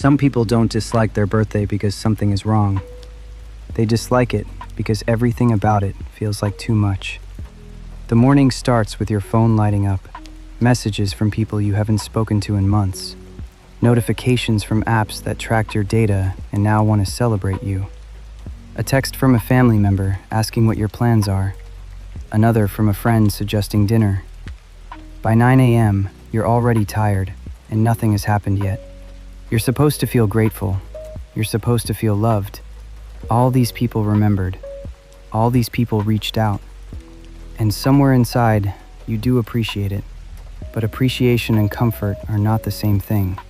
Some people don't dislike their birthday because something is wrong. They dislike it because everything about it feels like too much. The morning starts with your phone lighting up, messages from people you haven't spoken to in months, notifications from apps that tracked your data and now want to celebrate you, a text from a family member asking what your plans are, another from a friend suggesting dinner. By 9 a.m., you're already tired and nothing has happened yet. You're supposed to feel grateful. You're supposed to feel loved. All these people remembered. All these people reached out. And somewhere inside, you do appreciate it. But appreciation and comfort are not the same thing.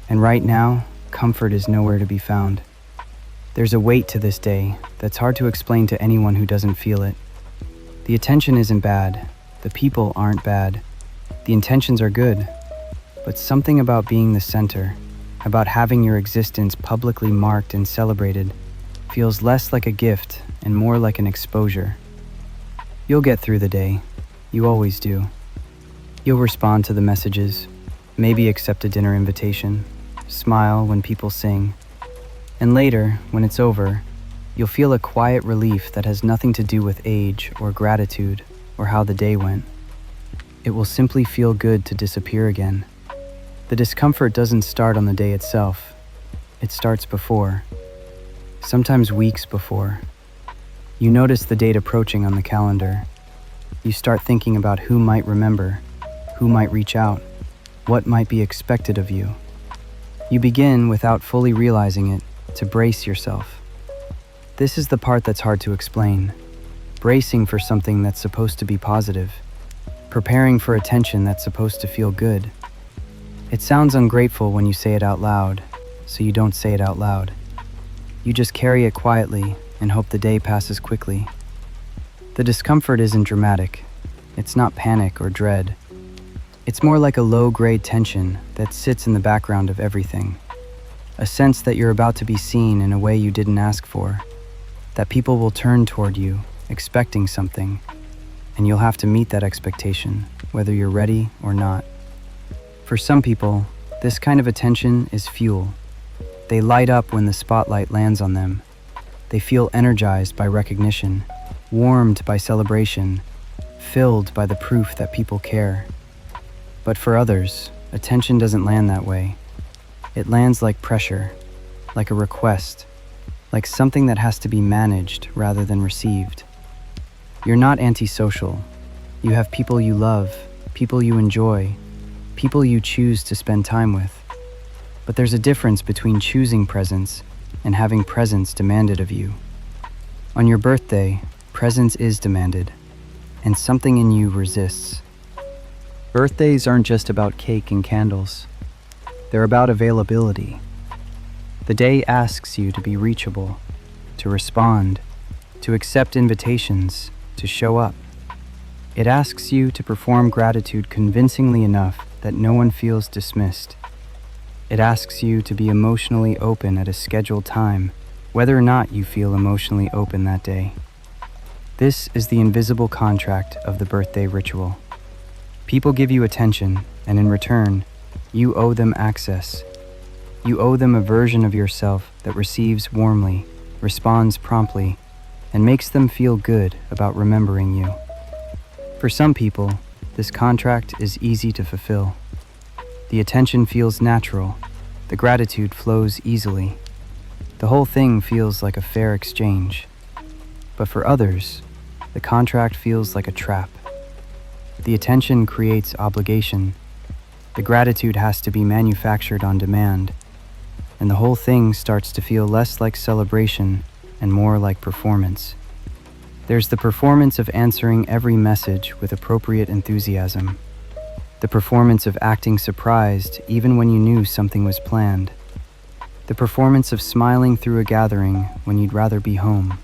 And right now, comfort is nowhere to be found. There's a weight to this day that's hard to explain to anyone who doesn't feel it. The attention isn't bad. The people aren't bad. The intentions are good. But something about being the center, about having your existence publicly marked and celebrated, feels less like a gift and more like an exposure. You'll get through the day. You always do. You'll respond to the messages, maybe accept a dinner invitation, smile when people sing. And later, when it's over, you'll feel a quiet relief that has nothing to do with age or gratitude or how the day went. It will simply feel good to disappear again. The discomfort doesn't start on the day itself. It starts before, sometimes weeks before. You notice the date approaching on the calendar. You start thinking about who might remember, who might reach out, what might be expected of you. You begin, without fully realizing it, to brace yourself. This is the part that's hard to explain. Bracing for something that's supposed to be positive. Preparing for attention that's supposed to feel good. It sounds ungrateful when you say it out loud, so you don't say it out loud. You just carry it quietly and hope the day passes quickly. The discomfort isn't dramatic. It's not panic or dread. It's more like a low-grade tension that sits in the background of everything. A sense that you're about to be seen in a way you didn't ask for. That people will turn toward you, expecting something, and you'll have to meet that expectation, whether you're ready or not. For some people, this kind of attention is fuel. They light up when the spotlight lands on them. They feel energized by recognition, warmed by celebration, filled by the proof that people care. But for others, attention doesn't land that way. It lands like pressure, like a request, like something that has to be managed rather than received. You're not antisocial. You have people you love, people you enjoy, people you choose to spend time with. But there's a difference between choosing presence and having presence demanded of you. On your birthday, presence is demanded, and something in you resists. Birthdays aren't just about cake and candles. They're about availability. The day asks you to be reachable, to respond, to accept invitations, to show up. It asks you to perform gratitude convincingly enough that no one feels dismissed. It asks you to be emotionally open at a scheduled time, whether or not you feel emotionally open that day. This is the invisible contract of the birthday ritual. People give you attention, and in return, you owe them access. You owe them a version of yourself that receives warmly, responds promptly, and makes them feel good about remembering you. For some people, this contract is easy to fulfill. The attention feels natural. The gratitude flows easily. The whole thing feels like a fair exchange. But for others, the contract feels like a trap. The attention creates obligation. The gratitude has to be manufactured on demand. And the whole thing starts to feel less like celebration and more like performance. There's the performance of answering every message with appropriate enthusiasm. The performance of acting surprised even when you knew something was planned. The performance of smiling through a gathering when you'd rather be home.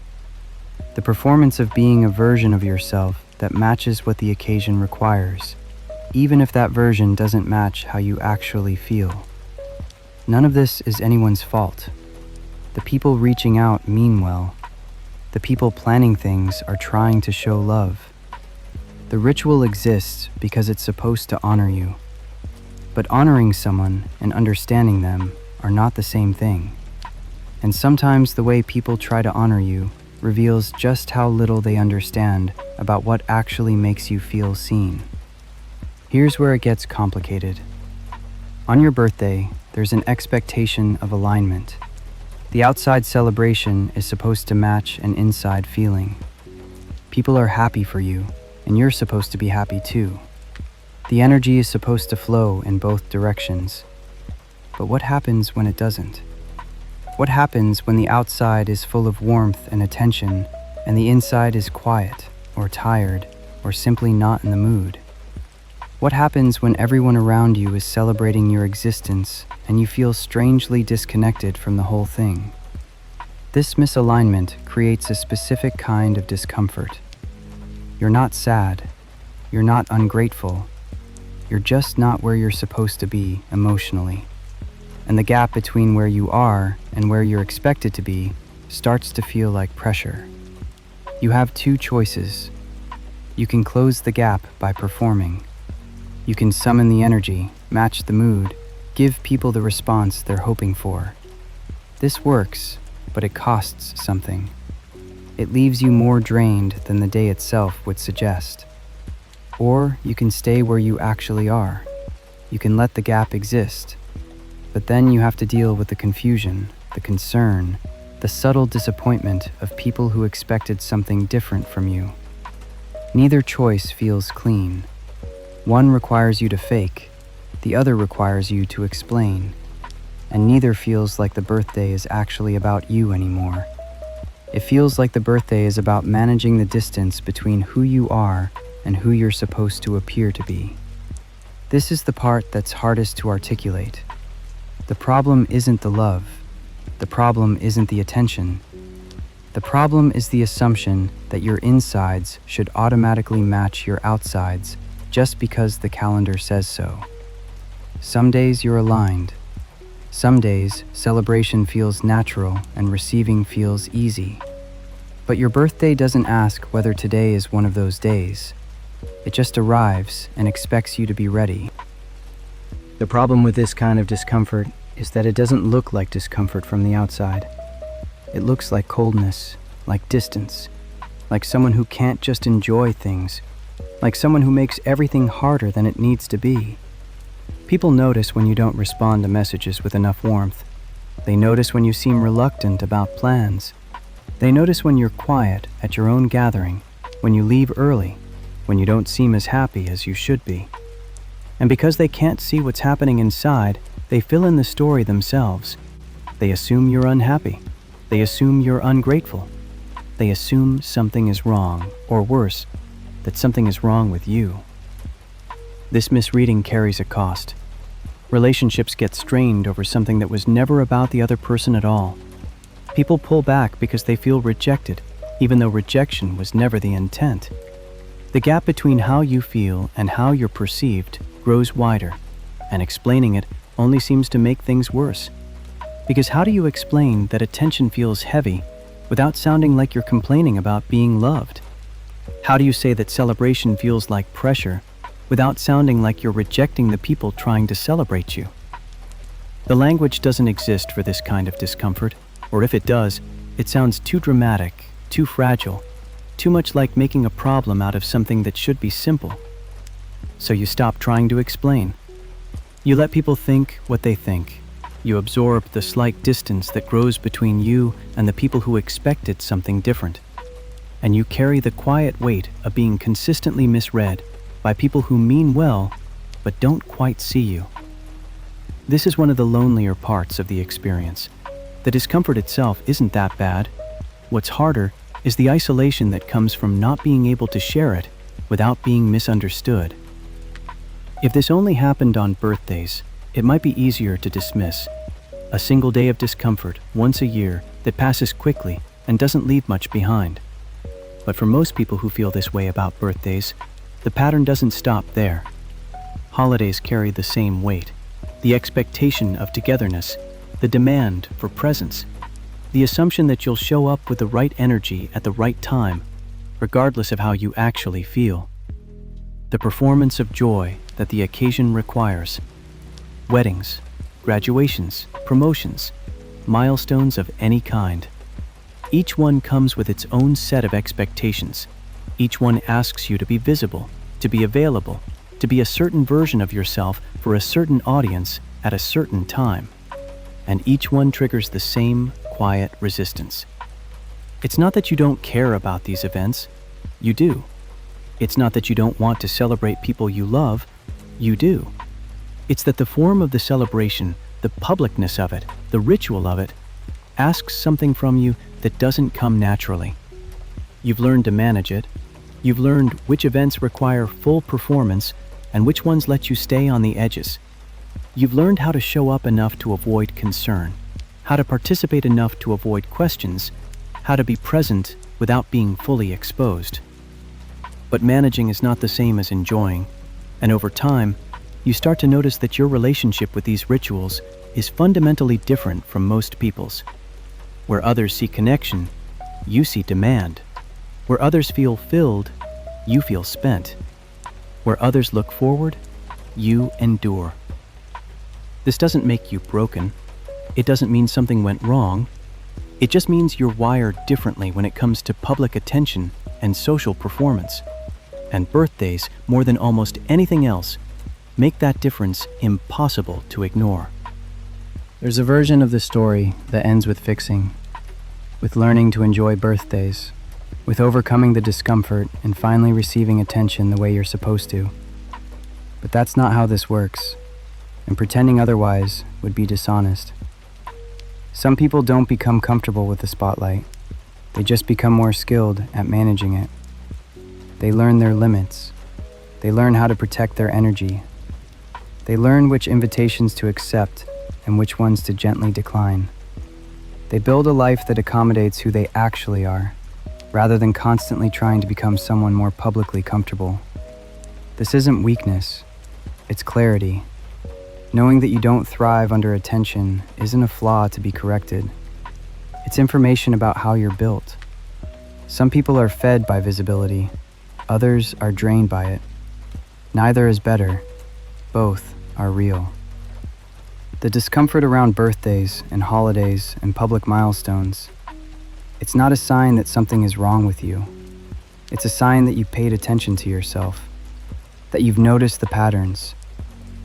The performance of being a version of yourself that matches what the occasion requires, even if that version doesn't match how you actually feel. None of this is anyone's fault. The people reaching out mean well. The people planning things are trying to show love. The ritual exists because it's supposed to honor you. But honoring someone and understanding them are not the same thing. And sometimes the way people try to honor you reveals just how little they understand about what actually makes you feel seen. Here's where it gets complicated. On your birthday, there's an expectation of alignment. The outside celebration is supposed to match an inside feeling. People are happy for you, and you're supposed to be happy too. The energy is supposed to flow in both directions. But what happens when it doesn't? What happens when the outside is full of warmth and attention, and the inside is quiet, or tired, or simply not in the mood? What happens when everyone around you is celebrating your existence and you feel strangely disconnected from the whole thing? This misalignment creates a specific kind of discomfort. You're not sad. You're not ungrateful. You're just not where you're supposed to be emotionally. And the gap between where you are and where you're expected to be starts to feel like pressure. You have two choices. You can close the gap by performing. You can summon the energy, match the mood, give people the response they're hoping for. This works, but it costs something. It leaves you more drained than the day itself would suggest. Or you can stay where you actually are. You can let the gap exist. But then you have to deal with the confusion, the concern, the subtle disappointment of people who expected something different from you. Neither choice feels clean. One requires you to fake, the other requires you to explain. And neither feels like the birthday is actually about you anymore. It feels like the birthday is about managing the distance between who you are and who you're supposed to appear to be. This is the part that's hardest to articulate. The problem isn't the love. The problem isn't the attention. The problem is the assumption that your insides should automatically match your outsides just because the calendar says so. Some days you're aligned. Some days celebration feels natural and receiving feels easy. But your birthday doesn't ask whether today is one of those days. It just arrives and expects you to be ready. The problem with this kind of discomfort is that it doesn't look like discomfort from the outside. It looks like coldness, like distance, like someone who can't just enjoy things, like someone who makes everything harder than it needs to be. People notice when you don't respond to messages with enough warmth. They notice when you seem reluctant about plans. They notice when you're quiet at your own gathering, when you leave early, when you don't seem as happy as you should be. And because they can't see what's happening inside, they fill in the story themselves. They assume you're unhappy. They assume you're ungrateful. They assume something is wrong, or worse, that something is wrong with you. This misreading carries a cost. Relationships get strained over something that was never about the other person at all. People pull back because they feel rejected, even though rejection was never the intent. The gap between how you feel and how you're perceived grows wider, and explaining it only seems to make things worse. Because how do you explain that attention feels heavy without sounding like you're complaining about being loved? How do you say that celebration feels like pressure without sounding like you're rejecting the people trying to celebrate you? The language doesn't exist for this kind of discomfort, or if it does, it sounds too dramatic, too fragile, too much like making a problem out of something that should be simple. So you stop trying to explain. You let people think what they think. You absorb the slight distance that grows between you and the people who expected something different. And you carry the quiet weight of being consistently misread by people who mean well, but don't quite see you. This is one of the lonelier parts of the experience. The discomfort itself isn't that bad. What's harder is the isolation that comes from not being able to share it without being misunderstood. If this only happened on birthdays, it might be easier to dismiss. A single day of discomfort once a year that passes quickly and doesn't leave much behind. But for most people who feel this way about birthdays, the pattern doesn't stop there. Holidays carry the same weight. The expectation of togetherness, the demand for presence, the assumption that you'll show up with the right energy at the right time, regardless of how you actually feel. The performance of joy that the occasion requires. Weddings, graduations, promotions, milestones of any kind. Each one comes with its own set of expectations. Each one asks you to be visible, to be available, to be a certain version of yourself for a certain audience at a certain time. And each one triggers the same quiet resistance. It's not that you don't care about these events. You do. It's not that you don't want to celebrate people you love. You do. It's that the form of the celebration, the publicness of it, the ritual of it, asks something from you that doesn't come naturally. You've learned to manage it. You've learned which events require full performance and which ones let you stay on the edges. You've learned how to show up enough to avoid concern, how to participate enough to avoid questions, how to be present without being fully exposed. But managing is not the same as enjoying, and over time, you start to notice that your relationship with these rituals is fundamentally different from most people's. Where others see connection, you see demand. Where others feel filled, you feel spent. Where others look forward, you endure. This doesn't make you broken. It doesn't mean something went wrong. It just means you're wired differently when it comes to public attention and social performance. And birthdays, more than almost anything else, make that difference impossible to ignore. There's a version of the story that ends with fixing, with learning to enjoy birthdays, with overcoming the discomfort and finally receiving attention the way you're supposed to. But that's not how this works, and pretending otherwise would be dishonest. Some people don't become comfortable with the spotlight. They just become more skilled at managing it. They learn their limits. They learn how to protect their energy. They learn which invitations to accept and which ones to gently decline. They build a life that accommodates who they actually are, rather than constantly trying to become someone more publicly comfortable. This isn't weakness, it's clarity. Knowing that you don't thrive under attention isn't a flaw to be corrected. It's information about how you're built. Some people are fed by visibility, others are drained by it. Neither is better, both are real. The discomfort around birthdays and holidays and public milestones, it's not a sign that something is wrong with you. It's a sign that you've paid attention to yourself, that you've noticed the patterns,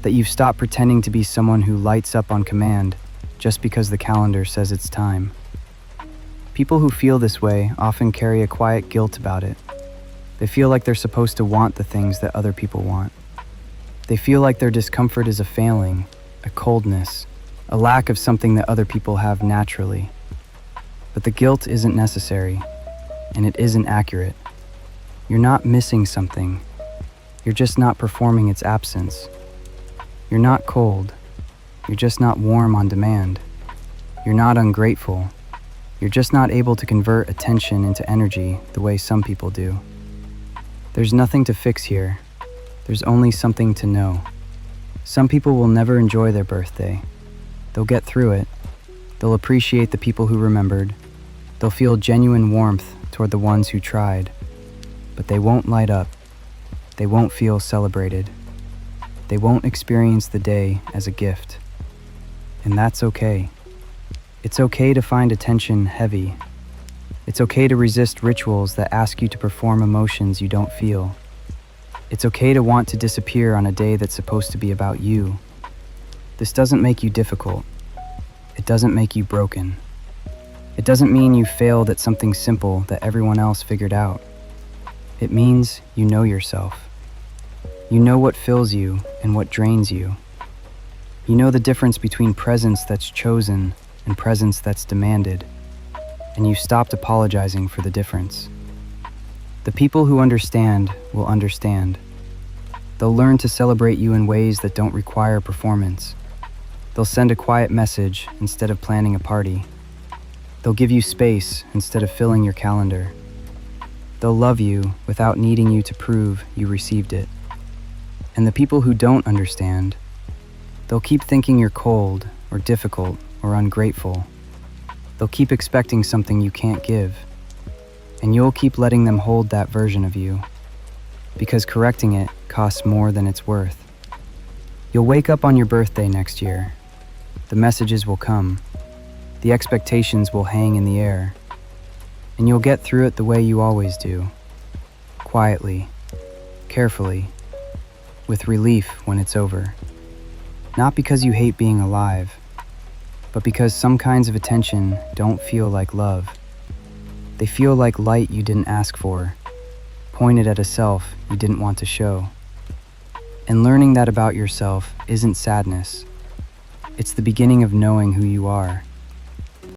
that you've stopped pretending to be someone who lights up on command just because the calendar says it's time. People who feel this way often carry a quiet guilt about it. They feel like they're supposed to want the things that other people want. They feel like their discomfort is a failing, a coldness, a lack of something that other people have naturally. But the guilt isn't necessary, and it isn't accurate. You're not missing something. You're just not performing its absence. You're not cold. You're just not warm on demand. You're not ungrateful. You're just not able to convert attention into energy the way some people do. There's nothing to fix here. There's only something to know. Some people will never enjoy their birthday. They'll get through it. They'll appreciate the people who remembered. They'll feel genuine warmth toward the ones who tried. But they won't light up. They won't feel celebrated. They won't experience the day as a gift. And that's okay. It's okay to find attention heavy. It's okay to resist rituals that ask you to perform emotions you don't feel. It's okay to want to disappear on a day that's supposed to be about you. This doesn't make you difficult. It doesn't make you broken. It doesn't mean you failed at something simple that everyone else figured out. It means you know yourself. You know what fills you and what drains you. You know the difference between presence that's chosen and presence that's demanded, and you stopped apologizing for the difference. The people who understand will understand. They'll learn to celebrate you in ways that don't require performance. They'll send a quiet message instead of planning a party. They'll give you space instead of filling your calendar. They'll love you without needing you to prove you received it. And the people who don't understand, they'll keep thinking you're cold or difficult or ungrateful. They'll keep expecting something you can't give. And you'll keep letting them hold that version of you, because correcting it costs more than it's worth. You'll wake up on your birthday next year, The messages will come. The expectations will hang in the air. And you'll get through it the way you always do. Quietly, carefully, with relief when it's over. Not because you hate being alive, but because some kinds of attention don't feel like love. They feel like light you didn't ask for, pointed at a self you didn't want to show. And learning that about yourself isn't sadness. It's the beginning of knowing who you are.